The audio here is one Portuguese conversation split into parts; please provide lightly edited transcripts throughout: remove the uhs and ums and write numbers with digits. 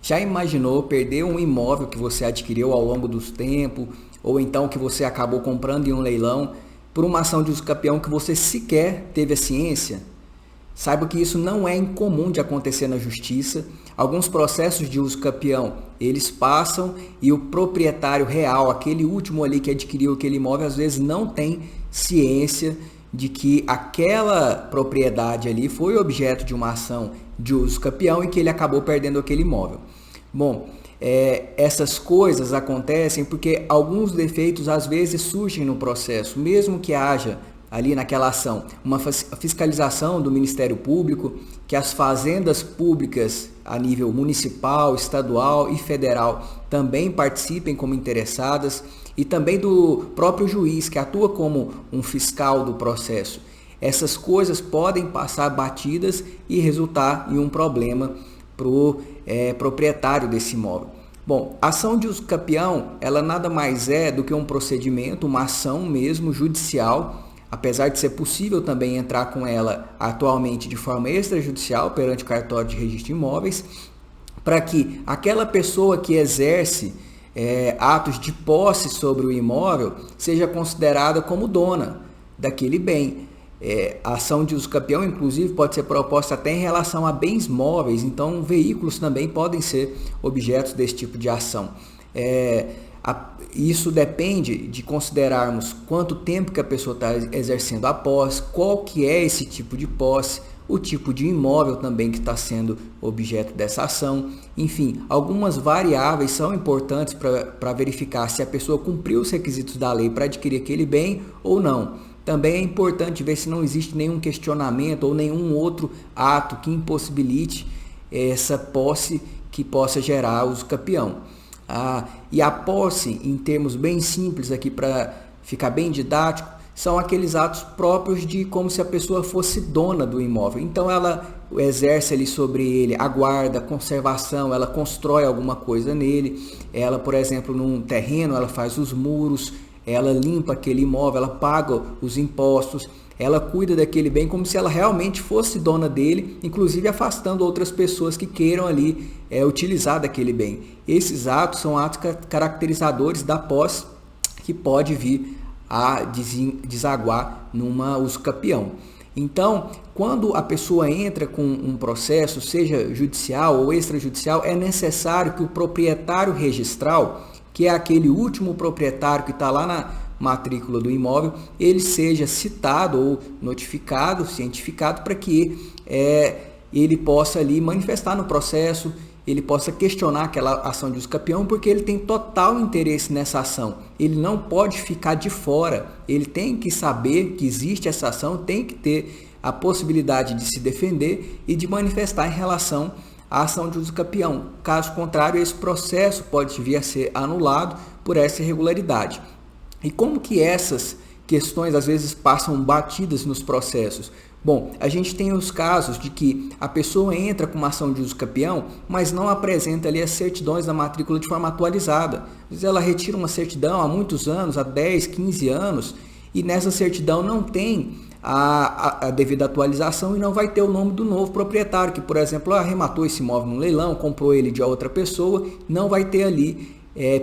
Já imaginou perder um imóvel que você adquiriu ao longo dos tempos, ou então que você acabou comprando em um leilão, por uma ação de uso campeão que você sequer teve a ciência? Saiba que isso não é incomum de acontecer na justiça. Alguns processos de uso campeão, eles passam e o proprietário real, aquele último ali que adquiriu aquele imóvel, às vezes não tem ciência de que aquela propriedade ali foi objeto de uma ação de uso campeão e que ele acabou perdendo aquele imóvel. Bom, essas coisas acontecem porque alguns defeitos às vezes surgem no processo, mesmo que haja ali naquela ação uma fiscalização do Ministério Público, que as fazendas públicas a nível municipal, estadual e federal também participem como interessadas, e também do próprio juiz, que atua como um fiscal do processo. Essas coisas podem passar batidas e resultar em um problema para o proprietário desse imóvel. Bom, a ação de uso campeão, ela nada mais é do que um procedimento, uma ação mesmo judicial, apesar de ser possível também entrar com ela atualmente de forma extrajudicial perante o cartório de registro de imóveis, para que aquela pessoa que exerce atos de posse sobre o imóvel seja considerada como dona daquele bem. A ação de uso campeão, inclusive, pode ser proposta até em relação a bens móveis, então veículos também podem ser objetos desse tipo de ação. Isso depende de considerarmos quanto tempo que a pessoa está exercendo a posse, qual que é esse tipo de posse, o tipo de imóvel também que está sendo objeto dessa ação. Enfim, algumas variáveis são importantes para verificar se a pessoa cumpriu os requisitos da lei para adquirir aquele bem ou não. Também é importante ver se não existe nenhum questionamento ou nenhum outro ato que impossibilite essa posse que possa gerar uso campeão. E a posse, em termos bem simples aqui para ficar bem didático, são aqueles atos próprios de como se a pessoa fosse dona do imóvel. Então ela exerce ali sobre ele a guarda, a conservação, ela constrói alguma coisa nele. Ela, por exemplo, num terreno, ela faz os muros, ela limpa aquele imóvel, ela paga os impostos, ela cuida daquele bem como se ela realmente fosse dona dele, inclusive afastando outras pessoas que queiram ali utilizar daquele bem. Esses atos são atos caracterizadores da posse que pode vir a desaguar numa uso campeão. Então, quando a pessoa entra com um processo, seja judicial ou extrajudicial, é necessário que o proprietário registral, que é aquele último proprietário que está lá na matrícula do imóvel, ele seja citado ou notificado, cientificado, para que ele possa ali manifestar no processo, ele possa questionar aquela ação de uso campeão, porque ele tem total interesse nessa ação. Ele não pode ficar de fora, ele tem que saber que existe essa ação, tem que ter a possibilidade de se defender e de manifestar em relação à ação de uso campeão. Caso contrário, esse processo pode vir a ser anulado por essa irregularidade. E como que essas questões às vezes passam batidas nos processos? Bom, a gente tem os casos de que a pessoa entra com uma ação de uso campeão, mas não apresenta ali as certidões da matrícula de forma atualizada. Às vezes ela retira uma certidão há muitos anos, há 10, 15 anos, e nessa certidão não tem a devida atualização e não vai ter o nome do novo proprietário, que, por exemplo, arrematou esse imóvel no leilão, comprou ele de outra pessoa, não vai ter ali,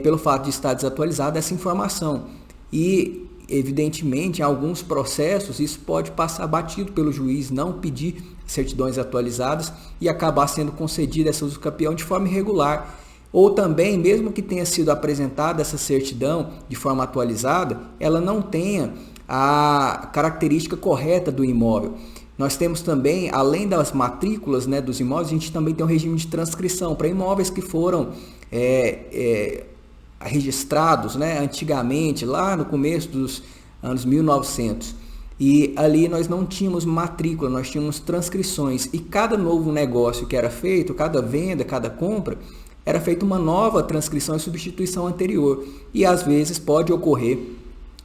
pelo fato de estar desatualizada, essa informação. E evidentemente, em alguns processos, isso pode passar batido pelo juiz, não pedir certidões atualizadas e acabar sendo concedida essa uso campeão de forma irregular. Ou também, mesmo que tenha sido apresentada essa certidão de forma atualizada, ela não tenha a característica correta do imóvel. Nós temos também, além das matrículas, né, dos imóveis, a gente também tem um regime de transcrição para imóveis que foram registrados, né, antigamente, lá no começo dos anos 1900. E ali nós não tínhamos matrícula, nós tínhamos transcrições. E cada novo negócio que era feito, cada venda, cada compra, era feita uma nova transcrição e substituição anterior. E às vezes pode ocorrer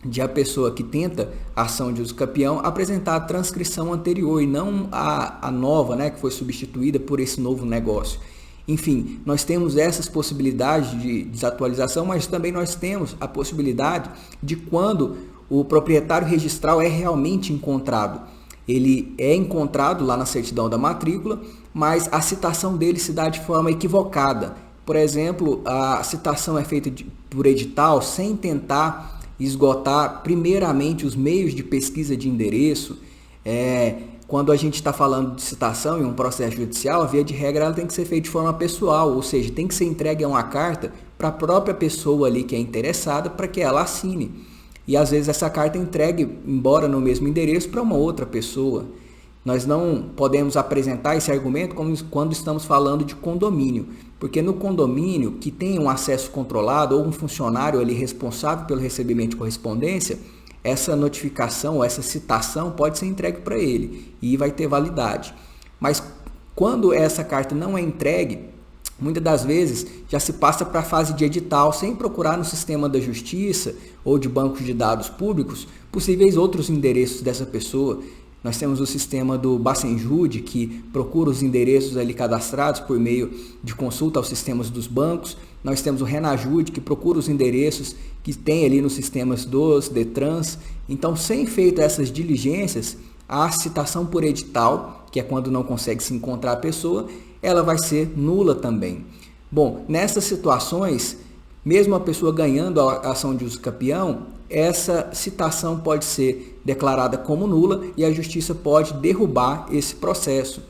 de a pessoa que tenta a ação de uso campeão apresentar a transcrição anterior e não a nova, né, que foi substituída por esse novo negócio. Enfim, nós temos essas possibilidades de desatualização, mas também nós temos a possibilidade de quando o proprietário registral é realmente encontrado. Ele é encontrado lá na certidão da matrícula, mas a citação dele se dá de forma equivocada. Por exemplo, a citação é feita por edital sem tentar esgotar primeiramente os meios de pesquisa de endereço. Quando a gente está falando de citação em um processo judicial, a via de regra ela tem que ser feita de forma pessoal, ou seja, tem que ser entregue uma carta para a própria pessoa ali que é interessada para que ela assine. E às vezes essa carta é entregue, embora no mesmo endereço, para uma outra pessoa. Nós não podemos apresentar esse argumento quando estamos falando de condomínio, porque no condomínio que tem um acesso controlado ou um funcionário ali responsável pelo recebimento de correspondência, essa notificação ou essa citação pode ser entregue para ele e vai ter validade. Mas quando essa carta não é entregue, muitas das vezes já se passa para a fase de edital sem procurar no sistema da justiça ou de bancos de dados públicos possíveis outros endereços dessa pessoa. Nós temos o sistema do Bacenjude, que procura os endereços ali cadastrados por meio de consulta aos sistemas dos bancos. Nós temos o Renajude, que procura os endereços que tem ali nos sistemas dos Detrans. Então, sem feito essas diligências, a citação por edital, que é quando não consegue se encontrar a pessoa, ela vai ser nula também. Bom, nessas situações, mesmo a pessoa ganhando a ação de uso capião, essa citação pode ser declarada como nula e a justiça pode derrubar esse processo.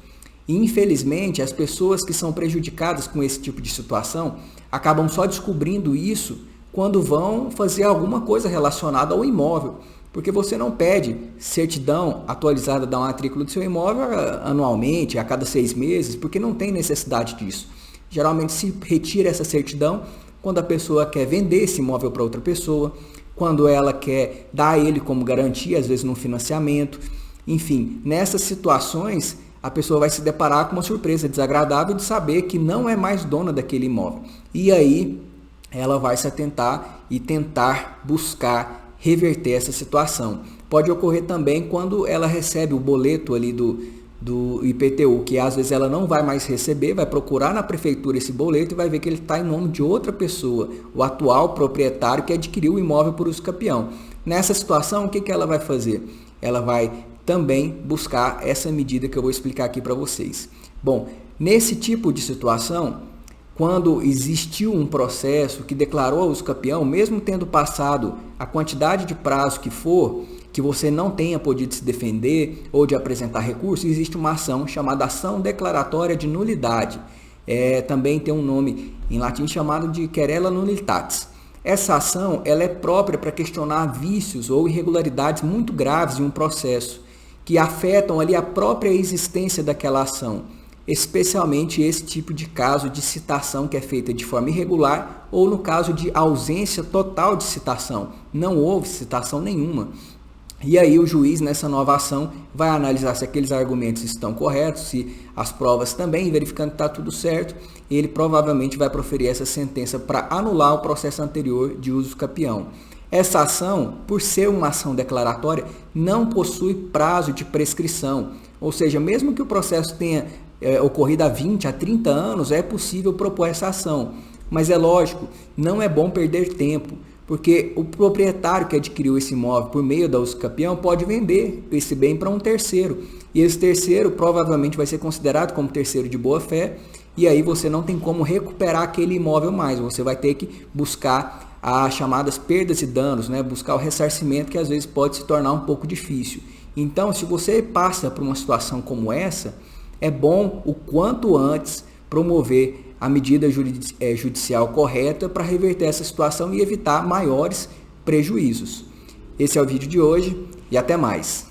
E, infelizmente, as pessoas que são prejudicadas com esse tipo de situação acabam só descobrindo isso quando vão fazer alguma coisa relacionada ao imóvel, porque você não pede certidão atualizada da matrícula do seu imóvel anualmente, a cada 6 meses, porque não tem necessidade disso. Geralmente se retira essa certidão quando a pessoa quer vender esse imóvel para outra pessoa, quando ela quer dar a ele como garantia, às vezes num financiamento. Enfim, nessas situações, a pessoa vai se deparar com uma surpresa desagradável de saber que não é mais dona daquele imóvel. E aí, ela vai se atentar e tentar buscar reverter essa situação. Pode ocorrer também quando ela recebe o boleto ali do IPTU, que às vezes ela não vai mais receber, vai procurar na prefeitura esse boleto e vai ver que ele está em nome de outra pessoa, o atual proprietário que adquiriu o imóvel por uso capião. Nessa situação, o que ela vai fazer? Ela vai também buscar essa medida que eu vou explicar aqui para vocês. Bom, nesse tipo de situação, quando existiu um processo que declarou a uso capião, mesmo tendo passado a quantidade de prazo que for, que você não tenha podido se defender ou de apresentar recurso, existe uma ação chamada ação declaratória de nulidade. Também tem um nome em latim chamado de querela nullitatis. Essa ação ela é própria para questionar vícios ou irregularidades muito graves em um processo, que afetam ali a própria existência daquela ação, especialmente esse tipo de caso de citação que é feita de forma irregular ou no caso de ausência total de citação. Não houve citação nenhuma. E aí o juiz, nessa nova ação, vai analisar se aqueles argumentos estão corretos, se as provas também, verificando que está tudo certo, ele provavelmente vai proferir essa sentença para anular o processo anterior de uso capião. Essa ação, por ser uma ação declaratória, não possui prazo de prescrição, ou seja, mesmo que o processo tenha ocorrido há 20, a 30 anos, é possível propor essa ação. Mas é lógico, não é bom perder tempo, porque o proprietário que adquiriu esse imóvel por meio da uso capião pode vender esse bem para um terceiro. E esse terceiro provavelmente vai ser considerado como terceiro de boa fé, e aí você não tem como recuperar aquele imóvel mais. Você vai ter que buscar as chamadas perdas e danos, né? Buscar o ressarcimento, que às vezes pode se tornar um pouco difícil. Então, se você passa por uma situação como essa, é bom o quanto antes promover a medida judicial correta para reverter essa situação e evitar maiores prejuízos. Esse é o vídeo de hoje e até mais.